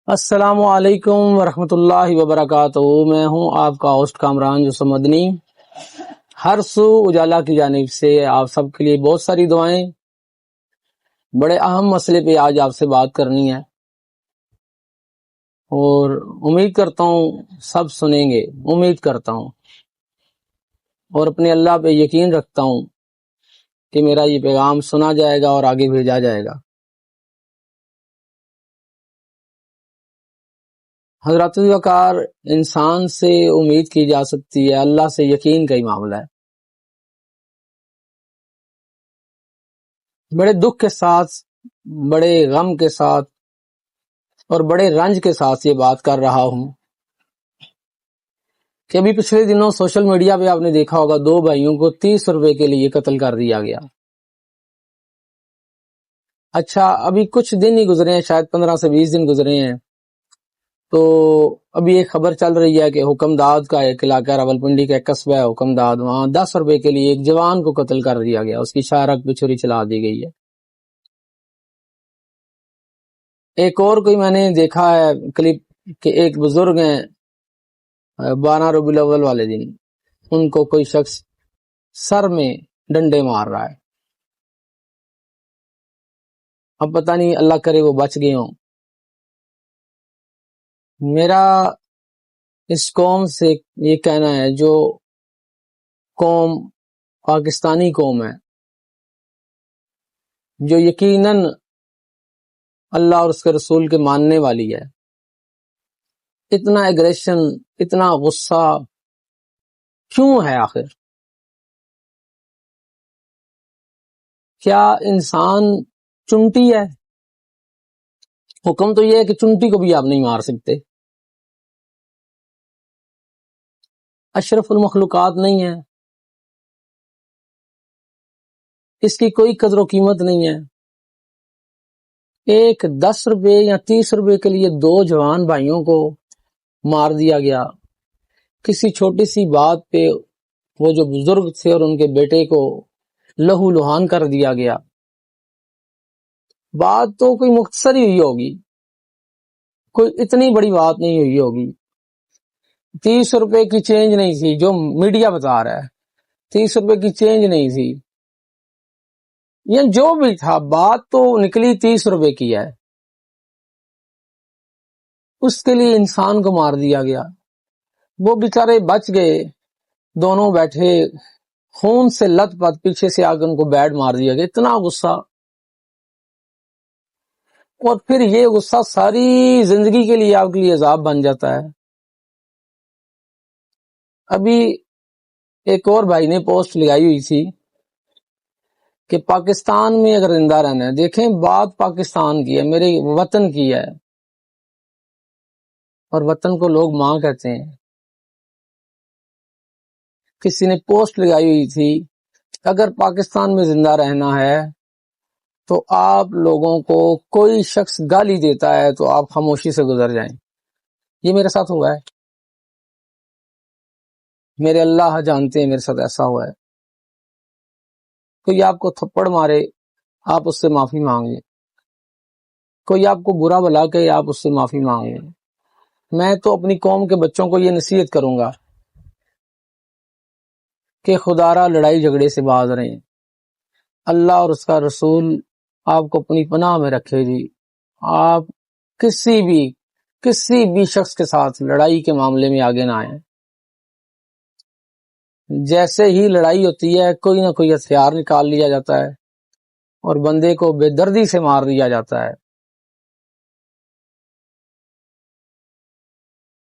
السلام علیکم ورحمۃ اللہ وبرکاتہ۔ میں ہوں آپ کا ہوسٹ کامران یوسف مدنی۔ ہر سو اجالا کی جانب سے آپ سب کے لیے بہت ساری دعائیں۔ بڑے اہم مسئلے پہ آج آپ سے بات کرنی ہے اور امید کرتا ہوں سب سنیں گے، امید کرتا ہوں اور اپنے اللہ پہ یقین رکھتا ہوں کہ میرا یہ پیغام سنا جائے گا اور آگے بھیجا جائے گا۔ حضرات وقار، انسان سے امید کی جا سکتی ہے، اللہ سے یقین کا ہی معاملہ ہے۔ بڑے دکھ کے ساتھ، بڑے غم کے ساتھ اور بڑے رنج کے ساتھ یہ بات کر رہا ہوں کہ ابھی پچھلے دنوں سوشل میڈیا پہ آپ نے دیکھا ہوگا 2 بھائیوں کو 30 روپے کے لیے قتل کر دیا گیا۔ اچھا، ابھی کچھ دن ہی گزرے ہیں، شاید 15 سے 20 دن گزرے ہیں، تو ابھی ایک خبر چل رہی ہے کہ حکم داد کا ایک علاقہ راولپنڈی کا ایک قصبہ ہے حکم داد، وہاں 10 روپے کے لیے ایک جوان کو قتل کر دیا گیا، اس کی شارک پہ چھری چلا دی گئی ہے۔ ایک اور کوئی میں نے دیکھا ہے کلپ کہ ایک بزرگ ہیں 12 ربیع الاول والے دن ان کو کوئی شخص سر میں ڈنڈے مار رہا ہے۔ اب پتہ نہیں، اللہ کرے وہ بچ گئے ہوں۔ میرا اس قوم سے یہ کہنا ہے، جو قوم پاکستانی قوم ہے، جو یقیناً اللہ اور اس کے رسول کے ماننے والی ہے، اتنا ایگریشن، اتنا غصہ کیوں ہے آخر؟ کیا انسان چنٹی ہے؟ حکم تو یہ ہے کہ چنٹی کو بھی آپ نہیں مار سکتے، اشرف المخلوقات نہیں ہے، اس کی کوئی قدر و قیمت نہیں ہے۔ ایک 10 روپے یا 30 روپے کے لیے 2 جوان بھائیوں کو مار دیا گیا۔ کسی چھوٹی سی بات پہ وہ جو بزرگ تھے اور ان کے بیٹے کو لہو لہان کر دیا گیا۔ بات تو کوئی مختصر ہی ہوئی ہوگی، کوئی اتنی بڑی بات نہیں ہوئی ہوگی۔ 30 روپے کی چینج نہیں تھی، جو میڈیا بتا رہا ہے 30 روپے کی چینج نہیں تھی، یا جو بھی تھا، بات تو نکلی 30 روپے کی ہے، اس کے لیے انسان کو مار دیا گیا۔ وہ بیچارے بچ گئے، دونوں بیٹھے خون سے لت پت، پیچھے سے آگے ان کو بیٹ مار دیا گیا۔ اتنا غصہ، اور پھر یہ غصہ ساری زندگی کے لیے آپ کے لیے عذاب بن جاتا ہے۔ ابھی ایک اور بھائی نے پوسٹ لگائی ہوئی تھی کہ پاکستان میں اگر زندہ رہنا ہے، دیکھیں بات پاکستان کی ہے، میرے وطن کی ہے، اور وطن کو لوگ ماں کہتے ہیں۔ کسی نے پوسٹ لگائی ہوئی تھی، اگر پاکستان میں زندہ رہنا ہے تو آپ لوگوں کو کوئی شخص گالی دیتا ہے تو آپ خاموشی سے گزر جائیں۔ یہ میرے ساتھ ہوا ہے، میرے اللہ جانتے ہیں میرے ساتھ ایسا ہوا ہے۔ کوئی آپ کو تھپڑ مارے، آپ اس سے معافی مانگیں، کوئی آپ کو برا بلا کہ آپ اس سے معافی مانگیں۔ میں تو اپنی قوم کے بچوں کو یہ نصیحت کروں گا کہ خدا را لڑائی جھگڑے سے باز رہیں، اللہ اور اس کا رسول آپ کو اپنی پناہ میں رکھے جی۔ آپ کسی بھی شخص کے ساتھ لڑائی کے معاملے میں آگے نہ آئیں۔ جیسے ہی لڑائی ہوتی ہے، کوئی نہ کوئی ہتھیار نکال لیا جاتا ہے اور بندے کو بے دردی سے مار دیا جاتا ہے۔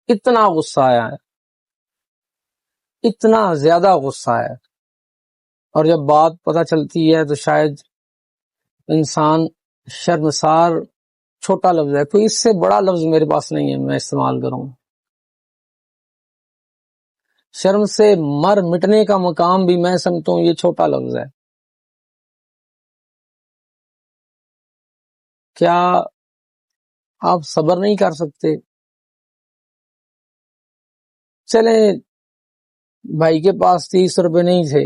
اتنا غصہ آیا ہے، اتنا زیادہ غصہ ہے، اور جب بات پتہ چلتی ہے تو شاید انسان شرمسار، چھوٹا لفظ ہے، کوئی اس سے بڑا لفظ میرے پاس نہیں ہے میں استعمال کروں۔ شرم سے مر مٹنے کا مقام بھی میں سمجھتا ہوں یہ چھوٹا لفظ ہے۔ کیا آپ صبر نہیں کر سکتے؟ چلیں، بھائی کے پاس 30 روپے نہیں تھے،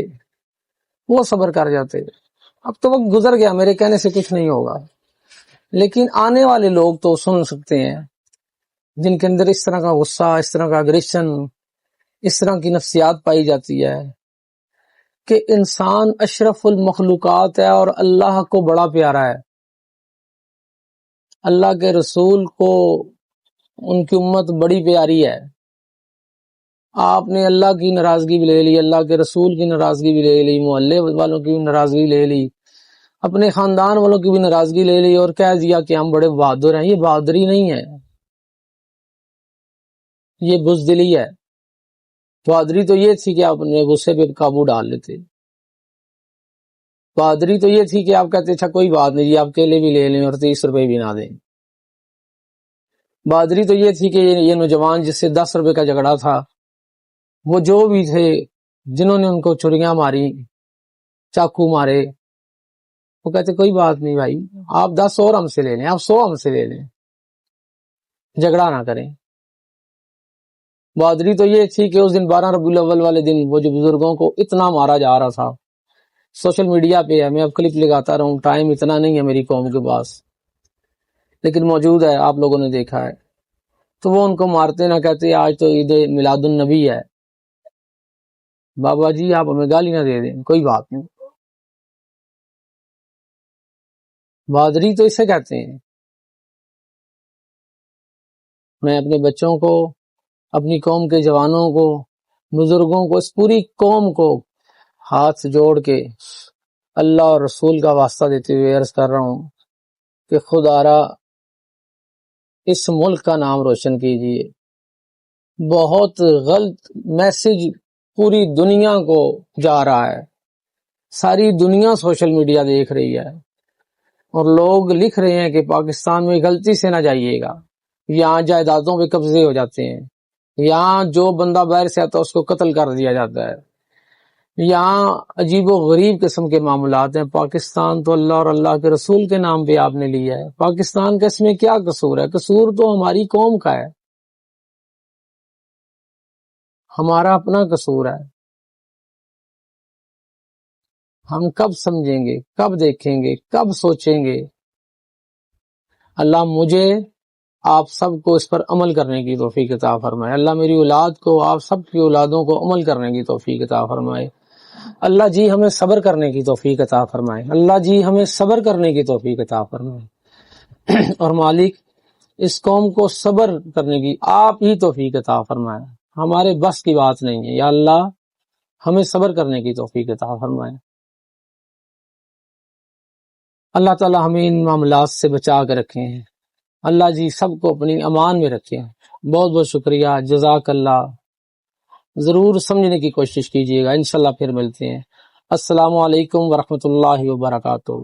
وہ صبر کر جاتے، اب تو وقت گزر گیا، میرے کہنے سے کچھ نہیں ہوگا، لیکن آنے والے لوگ تو سن سکتے ہیں جن کے اندر اس طرح کا غصہ، اس طرح کا اگریشن، اس طرح کی نفسیات پائی جاتی ہے کہ انسان اشرف المخلوقات ہے اور اللہ کو بڑا پیارا ہے، اللہ کے رسول کو ان کی امت بڑی پیاری ہے۔ آپ نے اللہ کی ناراضگی بھی لے لی، اللہ کے رسول کی ناراضگی بھی لے لی، محلے والوں کی بھی ناراضگی لے لی، اپنے خاندان والوں کی بھی ناراضگی لے لی، اور کہہ دیا کہ ہم بڑے بہادر ہیں۔ یہ بہادری نہیں ہے، یہ بزدلی ہے۔ بہادری تو یہ تھی کہ آپ اپنے غصے پہ قابو ڈال لیتے، بہادری تو یہ تھی کہ آپ کہتے اچھا کوئی بات نہیں جی، آپ کیلے بھی لے لیں اور 30 روپے بھی نہ دیں۔ بہادری تو یہ تھی کہ یہ نوجوان جس سے 10 روپے کا جھگڑا تھا، وہ جو بھی تھے جنہوں نے ان کو چھریاں ماری، چاقو مارے، وہ کہتے کوئی بات نہیں بھائی، آپ 10 اور ہم سے لے لیں، آپ 100 ہم سے لے لیں، جھگڑا نہ کریں۔ بہادری تو یہ تھی کہ اس دن 12 ربیع الاول والے دن وہ جو بزرگوں کو اتنا مارا جا رہا تھا، سوشل میڈیا پہ ہے، میں اب کلپ لگاتا رہا ہوں، ٹائم اتنا نہیں ہے میری قوم کے پاس، لیکن موجود ہے، آپ لوگوں نے دیکھا ہے۔ تو وہ ان کو مارتے نہ کہتے آج تو عید میلاد النبی ہے، بابا جی آپ ہمیں گالی نہ دے دیں، کوئی بات نہیں۔ بہادری تو اسے کہتے ہیں۔ میں اپنے بچوں کو، اپنی قوم کے جوانوں کو، بزرگوں کو، اس پوری قوم کو ہاتھ جوڑ کے اللہ اور رسول کا واسطہ دیتے ہوئے عرض کر رہا ہوں کہ خدارا اس ملک کا نام روشن کیجیے۔ بہت غلط میسج پوری دنیا کو جا رہا ہے، ساری دنیا سوشل میڈیا دیکھ رہی ہے، اور لوگ لکھ رہے ہیں کہ پاکستان میں غلطی سے نہ جائیے گا، یہاں جائیدادوں پہ قبضے ہو جاتے ہیں، یہاں جو بندہ باہر سے آتا ہے اس کو قتل کر دیا جاتا ہے، یہاں عجیب و غریب قسم کے معاملات ہیں۔ پاکستان تو اللہ اور اللہ کے رسول کے نام پہ آپ نے لیا ہے، پاکستان کا اس میں کیا قصور ہے؟ قصور تو ہماری قوم کا ہے، ہمارا اپنا قصور ہے۔ ہم کب سمجھیں گے، کب دیکھیں گے، کب سوچیں گے؟ اللہ مجھے آپ سب کو اس پر عمل کرنے کی توفیق عطا فرمائے، اللہ میری اولاد کو، آپ سب کی اولادوں کو عمل کرنے کی توفیق عطا فرمائے، اللہ جی ہمیں صبر کرنے کی توفیق عطا فرمائے، اللہ جی ہمیں صبر کرنے کی توفیق عطا فرمائے، اور مالک اس قوم کو صبر کرنے کی آپ ہی توفیق عطا فرمائے، ہمارے بس کی بات نہیں ہے، یا اللہ ہمیں صبر کرنے کی توفیق عطا فرمائے۔ اللہ تعالی ہمیں ان معاملات سے بچا کے رکھے ہیں، اللہ جی سب کو اپنی امان میں رکھے ہیں۔ بہت بہت شکریہ، جزاک اللہ۔ ضرور سمجھنے کی کوشش کیجیے گا، انشاءاللہ پھر ملتے ہیں۔ السلام علیکم ورحمۃ اللہ وبرکاتہ۔